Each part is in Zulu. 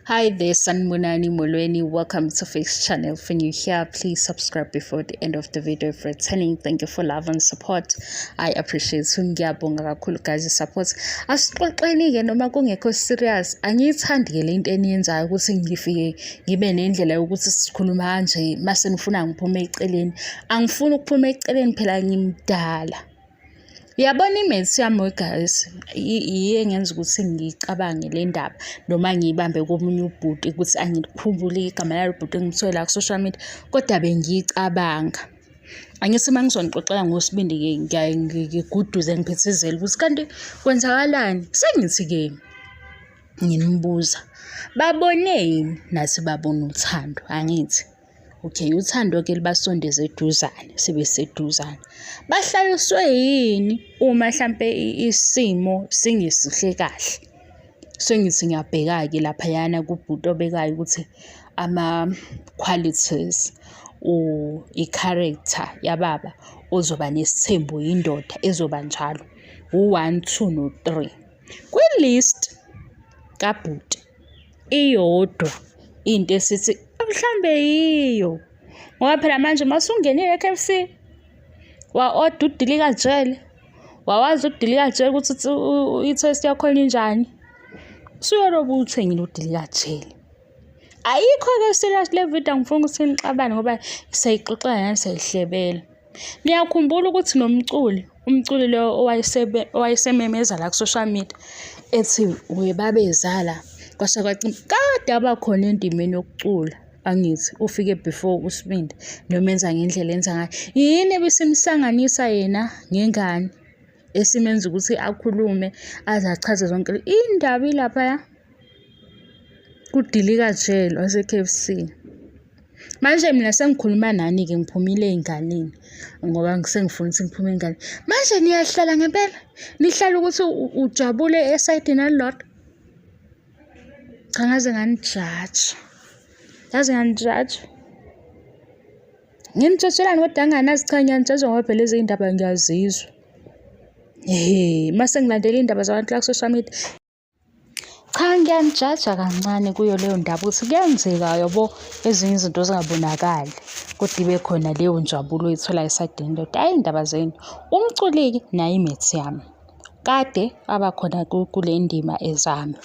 Hi there, Sanmunani Molweni. Welcome to Face Channel. If you're new here, please subscribe before the end of the video. If returning, thank you for love and support. I appreciate ngiyabonga kakhulu guys support. Asixoxeni ke noma kungekho serious. Angiyithandi le into eniyenzayo ukuthi ngifike ngibe nendlela yokuthi sikhuluma kanje mase nifuna ngiphume eceleni. Angifuni ukuphuma eceleni phela ngimdala. Yabona imates yami guys iye ngenza ukuthi ngicabange le ndaba noma ngiyibambe komunye ubhuti ukuthi angikhumbule igama lalo bhuti engimthole la ku social media kodwa bengicabanga angithi mangizonixoxela ngosibindi ke ngiguduze ngiphithizela ukuthi kanti kwenzakalani sengithi ke ngimbuza baboneni nathi babona uthando angithi okay uthando ke libasondeze eduzane sibe seduzane bahlaliswe yini uma mhlambe isimo singesihle kahle sengithi ngiyabheka ke lapha yana kubhuti obekayo ukuthi ama qualities i-character yababa ozoba nesithembu indoda ezoba njalo u1 2 no 3 kwilist kabhuti iyodwa into esithi mhlambe yiyo ngoba phela manje masungenile eKFC wa-order udilika jele wawazi udilika jele ukuthi i-taste yakho injani suyoroba uthengile udilika jele ayikho ke serious le video ngifuna ukuthi nixabane ngoba sayixoxela nani sayihlebela niyakhumbula ukuthi umculi lo owayesememeza la ku social media ethi webabezala kwase kwacima kade abakhona endimeni yokucula angithi ufike before usibindi noma enza ngendlela enza ngayo yini ebisimhlanganisa yena ngengane esimenza ukuthi akhulume azachaze zonke indaba ilapha kudilika jele wase KFC manje mina sengikhuluma nani ke ngiphumile enganeni ngoba ngisengifuna ukuthi ngiphume engane manje niyahlala ngempela nihlala ukuthi ujabule esayidini alilodwa cha ngaze nganijudge nginitshotshelani kodwa anganazi cha ngiyanitshotsha ngoba phela lezi indaba ngiyazizwa mase ngilandela indaba zabantu la ku social media cha ngiyanijaja kancane kuyo leyo ndaba ukuthi kuyenzeka yabo ezinye izinto zingabonakali kodwa ibe khona leyo njabulo oyithola esayidini indoda hayi indaba zenu umculiki naye imates yami kade abakhona kule ndima ezami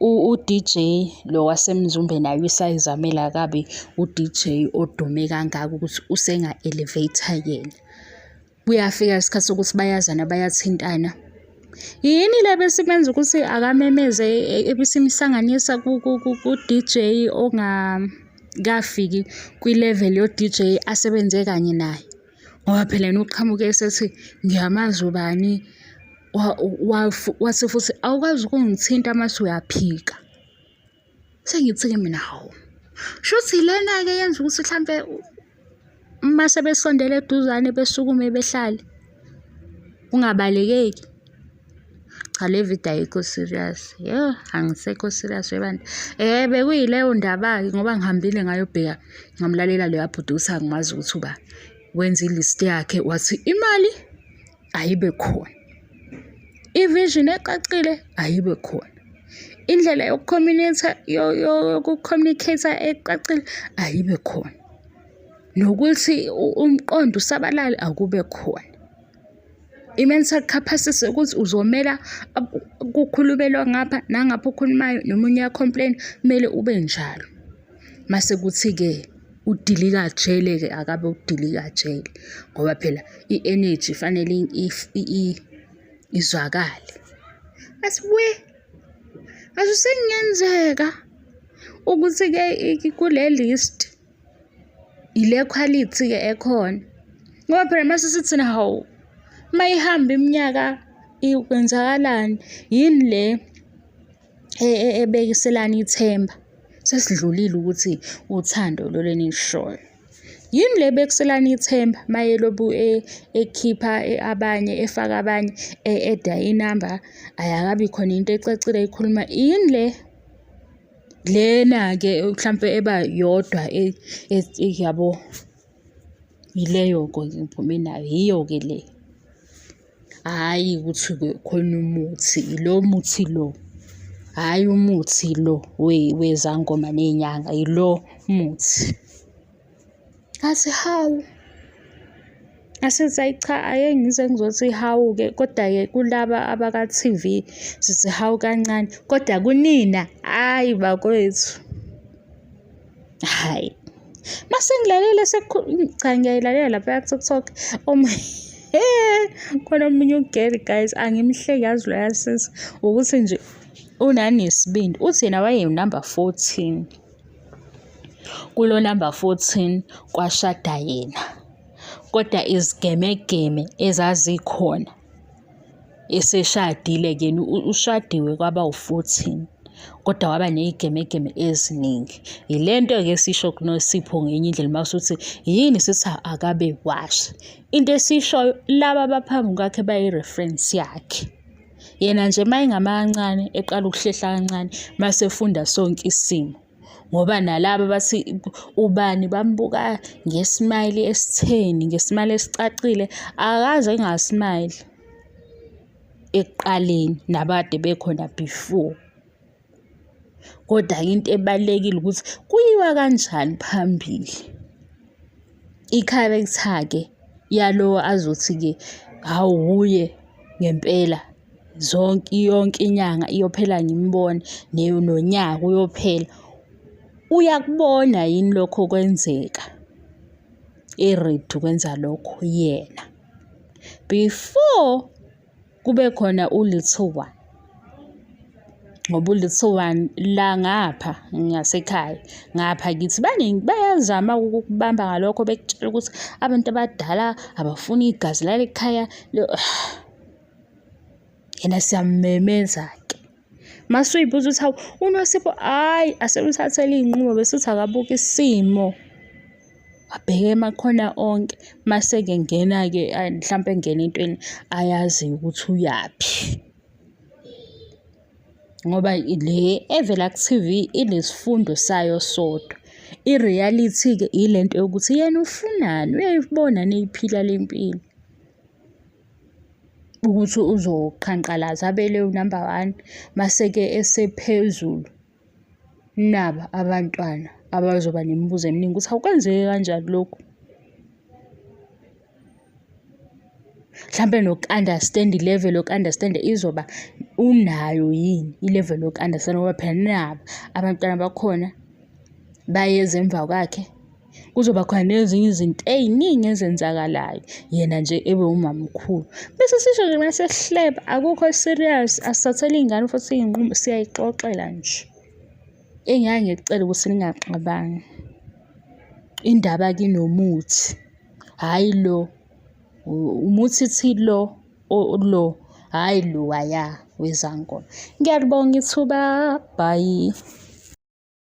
u-DJ lo wasemzumbe naye usayizamela kabi u-DJ odume kangaka ukuthi usenga-elevator yena kuyafika isikhathi sokuthi bayazana bayathintana yini le besimenza ukuthi akamemeze ebisimhlanganisa ku-DJ ongakafiki kwi-level yo-DJ asebenze kanye naye ngoba phela noqhamuke esethi ngiyamazi ubani wathi futhi awukwazi ukungithinta mase uyaphika sengithi-ke mina hawu shuthi lena-ke yenza ukuthi mhlampe mase besondele eduzane besukume behlale ungabalekeki cha le video ayikho serious angisekho serious webantu bekuyileyo ndaba-ke ngoba ngihambile ngayobheka ngamlalela loya bhuti ukuthi angimazi ukuthi uba wenza ilist yakhe wathi imali ayibe khona ivision ecacile ayibe khona indlela yokucommunicate ecacile ayibe khona nokuthi umqondo usabalale akube khona i-mental capacity ukuthi uzomela kukhulubelwa ngapha nangapha ukhulumayo nomunye uyacomplain kumele ube njalo mase kuthi-ke udilika jele ke akabe udilika jele ngoba phela i-energy fanele izwakale asengenzeka ukuthi-ke kule list ile quality ke ekhona ngoba phela mase sithina hawu mayihamba iminyaka ikwenzakalani yini le ebekiselana ithemba sesidlulile ukuthi uthando lo lenishoyo yini le bekiselana ithemba mayelobu ekhipha abanye efaka abanye eda inamba ayakabi khona into ecacile ikhuluma yini lena-ke mhlampe eba yodwa yabo yileyo-ke ngiphume nayo yiyo-ke le hhayi ukuthi khona umuthi lo muthi lo hhayi umuthi lo wezangoma ney'nyanga, yilo muthi. Ngathi hawu, ngasithi ayi cha, ake ngize ngizothi hawu-ke, koda-ke kulaba abaka-TV sithi hawu kancane, kodwa kunina hhayi bakwethu, hhayi. Mase ngilalele cha ngiyayilalela laphaya ku-TikTok khona omunye ugeri guys, angimhleki yazi loya sisi, ukuthi nje unanesibindi, uthi yena wayenumber 14. Kulo number 14 kwashada yena, kodwa izigemegeme ezazikhona eseshadile-ke yena ushadiwe kwaba u-14, kodwa waba ney'gemegeme eziningi. Ile nto-ke esisho kuNosipho ngenye indlela masuthi yini sithi akabe washa. Into esishoyo laba abaphambi kwakhe bayi-reference yakhe. Yena nje mayengama kancane eqala ukuhlehla kancane mase efunda sonke isimo. Ngoba nalaba bathi ubani bambuka ngesmile esitheni, ngesmile esicacile, akaze ngasmile ekuqaleni nabade bekhona before. Kodwa into ebalekile ukuthi kuyiwa kanjani phambili. I-character-ke yalo azothi-ke awuye ngempela yonke inyanga iyophela ngimbona nonyaka uyophela. Uyakubona yini lokho kwenzeka, ready ukwenza lokho yena before kube khona u-little one. Ngoba u-little one la ngapha ngasekhaya ngapha kithi bayazama ukubamba ngalokho, bekutshela ukuthi abantu abadala abafuna igazi lala ekhaya. Yena siyamemeza-ke mase uyibuza ukuthi hawu uNosipho hhayi asemthathele iy'nqumo, besithi akabuke isimo abheke emakhona onke. Mase-ke ngena-ke mhlampe ngena entweni ayaziyo ukuthi uyaphi, ngoba le evela ku-TV inesifundo sayo sodwa. I-reality-ke ile nto yokuthi yena ufunani, uyayibona neyiphila le mpilo ukuthi uzokhanqalaza abele unumber 1, mase-ke esephezulu naba abantwana abazoba nemibuzo eminingi ukuthi awukwenzeke kanjani lokhu. Mhlampe noku-understand i-level yoku-understand izoba unayo yini i-level yoku-understand, ngoba phela naba abantwana bakhona bayeza emva kwakhe. Kuzoba khona nezinye izinto ey'ningi ezenzakalayo yena nje ebe umamkhulu. Bese sisho nje mase sihleba akukho serious, asithathele iy'ngane futhi iy'nqumo, siyayixoxela nje. Engake ngikucela ukuthi ningaxabani, indaba kinomuthi, hhayi lo umuthi ithi lo hhayi lo wezangoma. Ngiyalibonga ithuba, bye.